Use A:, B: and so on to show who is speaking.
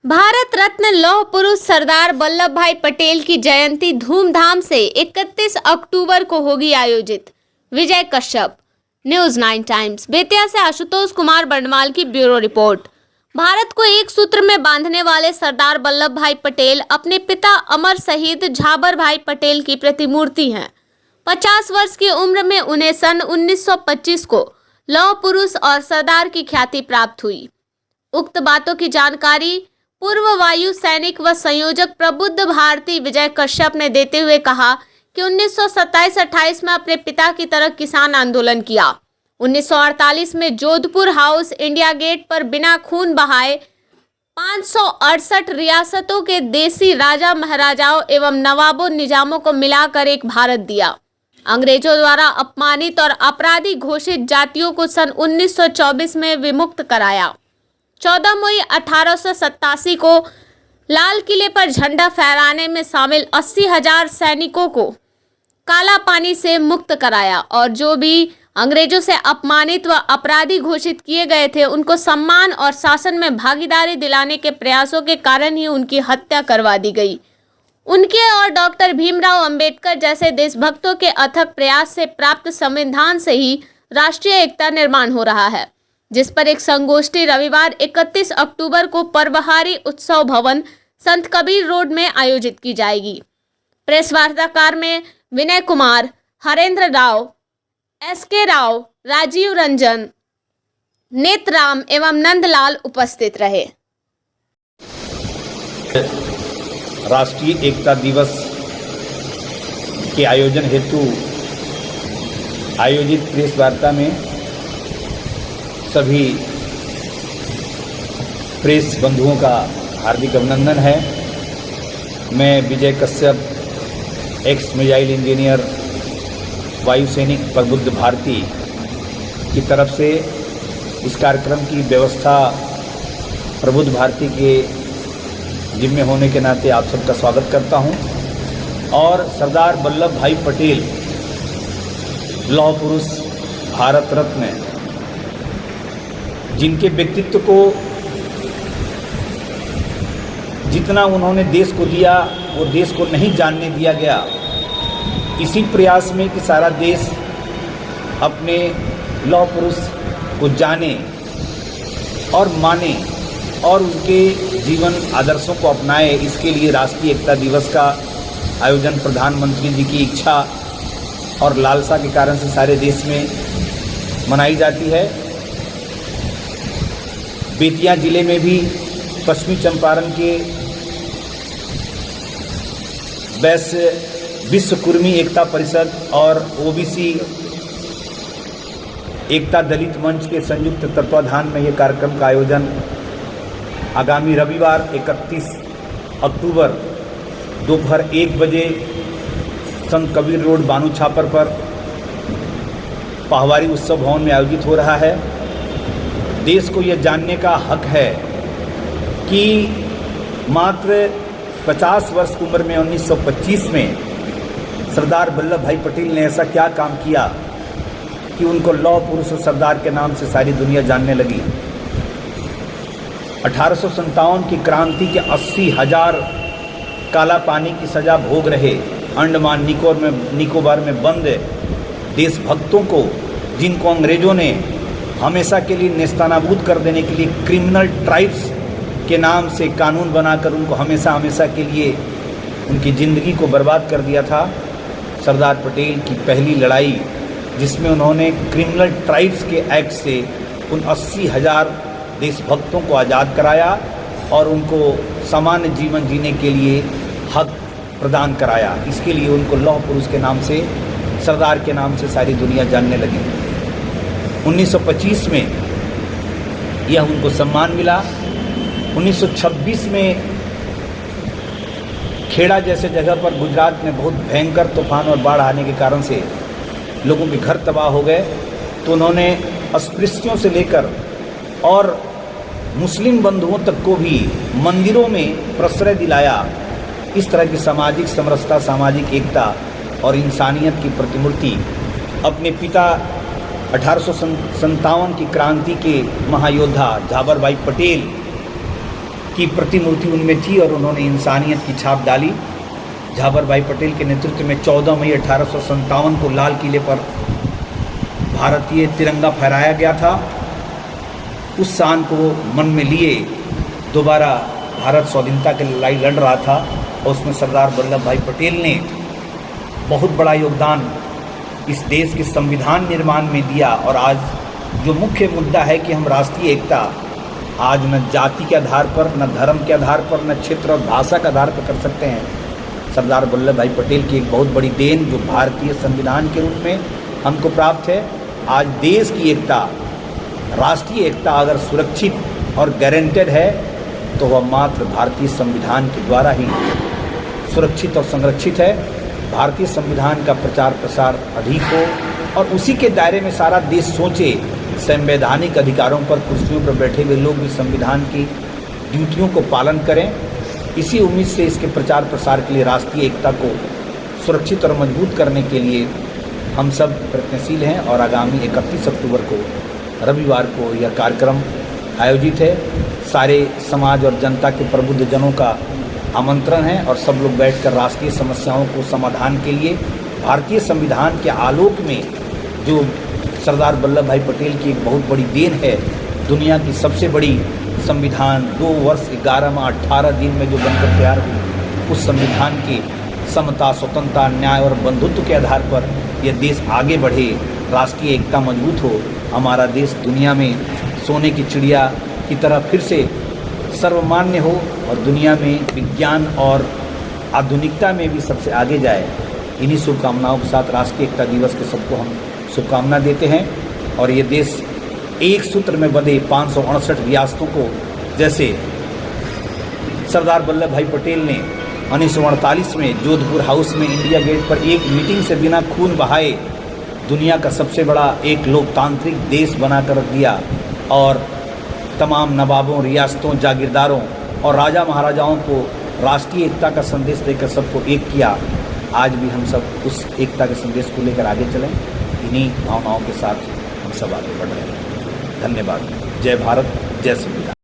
A: भारत रत्न लौह पुरुष सरदार वल्लभ भाई पटेल की जयंती धूमधाम से 31 अक्टूबर को होगी आयोजित। विजय कश्यप, न्यूज़ 9 टाइम्स, बेतिया से आशुतोष कुमार बंडवाल की ब्यूरो रिपोर्ट। भारत को एक सूत्र में बांधने वाले सरदार वल्लभ भाई पटेल अपने पिता अमर शहीद झाबर भाई पटेल की प्रतिमूर्ति हैं। 50 वर्ष की उम्र में उन्हें सन 1925 को लौह पुरुष और सरदार की ख्याति प्राप्त हुई। उक्त बातों की जानकारी पूर्व वायु सैनिक व संयोजक प्रबुद्ध भारती विजय कश्यप ने देते हुए कहा कि 1927-28 में अपने पिता की तरह किसान आंदोलन किया। 1948 में जोधपुर हाउस इंडिया गेट पर बिना खून बहाए 568 रियासतों के देसी राजा महाराजाओं एवं नवाबों निजामों को मिलाकर एक भारत दिया। अंग्रेजों द्वारा अपमानित और अपराधी घोषित जातियों को सन 1924 में विमुक्त कराया। 14 मई 1887 को लाल किले पर झंडा फहराने में शामिल 80,000 सैनिकों को काला पानी से मुक्त कराया और जो भी अंग्रेजों से अपमानित व अपराधी घोषित किए गए थे उनको सम्मान और शासन में भागीदारी दिलाने के प्रयासों के कारण ही उनकी हत्या करवा दी गई। उनके और डॉक्टर भीमराव अंबेडकर जैसे देशभक्तों के अथक प्रयास से प्राप्त संविधान से ही राष्ट्रीय एकता निर्माण हो रहा है, जिस पर एक संगोष्ठी रविवार 31 अक्टूबर को परबहारी उत्सव भवन संत कबीर रोड में आयोजित की जाएगी। प्रेस वार्ताकार में विनय कुमार, हरेंद्र राव, एसके राव, राजीव रंजन, नेतराम एवं नंदलाल उपस्थित रहे।
B: राष्ट्रीय एकता दिवस के आयोजन हेतु आयोजित प्रेस वार्ता में सभी प्रेस बंधुओं का हार्दिक अभिनंदन है। मैं विजय कश्यप, एक्स मिसाइल इंजीनियर, वायु सैनिक प्रबुद्ध भारती की तरफ से इस कार्यक्रम की व्यवस्था प्रबुद्ध भारती के जिम्मे होने के नाते आप सबका स्वागत करता हूं और सरदार वल्लभ भाई पटेल लौह पुरुष, भारत रत्न, जिनके व्यक्तित्व को जितना उन्होंने देश को दिया वो देश को नहीं जानने दिया गया। इसी प्रयास में कि सारा देश अपने लौह पुरुष को जाने और माने और उनके जीवन आदर्शों को अपनाए, इसके लिए राष्ट्रीय एकता दिवस का आयोजन प्रधानमंत्री जी की इच्छा और लालसा के कारण से सारे देश में मनाई जाती है। बेतिया जिले में भी पश्चिमी चंपारण के वैश्य विश्व कुर्मी एकता परिषद और ओबीसी एकता दलित मंच के संयुक्त तत्वाधान में यह कार्यक्रम का आयोजन आगामी रविवार 31 अक्टूबर दोपहर 1 बजे संत कबीर रोड बानू छापर पर पहवारी उत्सव भवन में आयोजित हो रहा है। देश को यह जानने का हक है कि मात्र 50 वर्ष की उम्र में 1925 में सरदार वल्लभ भाई पटेल ने ऐसा क्या काम किया कि उनको लौह पुरुष और सरदार के नाम से सारी दुनिया जानने लगी। 1857 की क्रांति के 80,000 काला पानी की सज़ा भोग रहे अंडमान निकोबार में बंद देशभक्तों को, जिनको अंग्रेज़ों ने हमेशा के लिए नेस्तनाबूद कर देने के लिए क्रिमिनल ट्राइब्स के नाम से कानून बनाकर उनको हमेशा के लिए उनकी ज़िंदगी को बर्बाद कर दिया था, सरदार पटेल की पहली लड़ाई, जिसमें उन्होंने क्रिमिनल ट्राइब्स के एक्ट से उन 80,000 देशभक्तों को आज़ाद कराया और उनको सामान्य जीवन जीने के लिए हक प्रदान कराया। इसके लिए उनको लौह पुरुष के नाम से, सरदार के नाम से सारी दुनिया जानने लगी। 1925 में यह उनको सम्मान मिला। 1926 में खेड़ा जैसे जगह पर गुजरात में बहुत भयंकर तूफान और बाढ़ आने के कारण से लोगों के घर तबाह हो गए, तो उन्होंने अस्पृश्यों से लेकर और मुस्लिम बंधुओं तक को भी मंदिरों में प्रश्रय दिलाया। इस तरह की सामाजिक समरसता, सामाजिक एकता और इंसानियत की प्रतिमूर्ति अपने पिता 1857 की क्रांति के महायोद्धा झाबर भाई पटेल की प्रतिमूर्ति उनमें थी और उन्होंने इंसानियत की छाप डाली। झाबर भाई पटेल के नेतृत्व में 14 मई 1857 को लाल किले पर भारतीय तिरंगा फहराया गया था। उस शान को मन में लिए दोबारा भारत स्वाधीनता की लड़ाई लड़ रहा था और उसमें सरदार वल्लभ भाई पटेल ने बहुत बड़ा योगदान इस देश के संविधान निर्माण में दिया। और आज जो मुख्य मुद्दा है कि हम राष्ट्रीय एकता आज न जाति के आधार पर, न धर्म के आधार पर, न क्षेत्र और भाषा के आधार पर कर सकते हैं। सरदार वल्लभ भाई पटेल की एक बहुत बड़ी देन जो भारतीय संविधान के रूप में हमको प्राप्त है। आज देश की एकता, राष्ट्रीय एकता अगर सुरक्षित और गारंटेड है तो वह मात्र भारतीय संविधान के द्वारा ही सुरक्षित और संरक्षित है। भारतीय संविधान का प्रचार प्रसार अधिक हो और उसी के दायरे में सारा देश सोचे। संवैधानिक अधिकारों पर कुर्सियों पर बैठे हुए लोग भी संविधान की ड्यूटियों को पालन करें। इसी उम्मीद से इसके प्रचार प्रसार के लिए राष्ट्रीय एकता को सुरक्षित और मजबूत करने के लिए हम सब प्रयत्नशील हैं। और आगामी 31 अक्टूबर को रविवार को यह कार्यक्रम आयोजित है। सारे समाज और जनता के प्रबुद्ध जनों का आमंत्रण है और सब लोग बैठकर राष्ट्रीय समस्याओं को समाधान के लिए भारतीय संविधान के आलोक में जो सरदार वल्लभ भाई पटेल की एक बहुत बड़ी देन है, दुनिया की सबसे बड़ी संविधान 2 वर्ष 11 माह 18 दिन में जो बनकर तैयार हुई, उस संविधान की समता, स्वतंत्रता, न्याय और बंधुत्व के आधार पर यह देश आगे बढ़े, राष्ट्रीय एकता मजबूत हो, हमारा देश दुनिया में सोने की चिड़िया की तरह फिर से सर्वमान्य हो और दुनिया में विज्ञान और आधुनिकता में भी सबसे आगे जाए। इन्हीं शुभकामनाओं के साथ राष्ट्रीय एकता दिवस के सबको हम शुभकामना देते हैं। और ये देश एक सूत्र में बंधे 568 रियासतों को, जैसे सरदार वल्लभ भाई पटेल ने 1948 में जोधपुर हाउस में इंडिया गेट पर एक मीटिंग से बिना खून बहाए दुनिया का सबसे बड़ा एक लोकतांत्रिक देश बनाकर रख दिया और तमाम नवाबों, रियासतों, जागीरदारों और राजा महाराजाओं को राष्ट्रीय एकता का संदेश देकर सबको एक किया। आज भी हम सब उस एकता के संदेश को लेकर आगे चलें। इन्हीं भावनाओं के साथ हम सब आगे बढ़ रहे हैं। धन्यवाद। जय भारत, जय संविधान।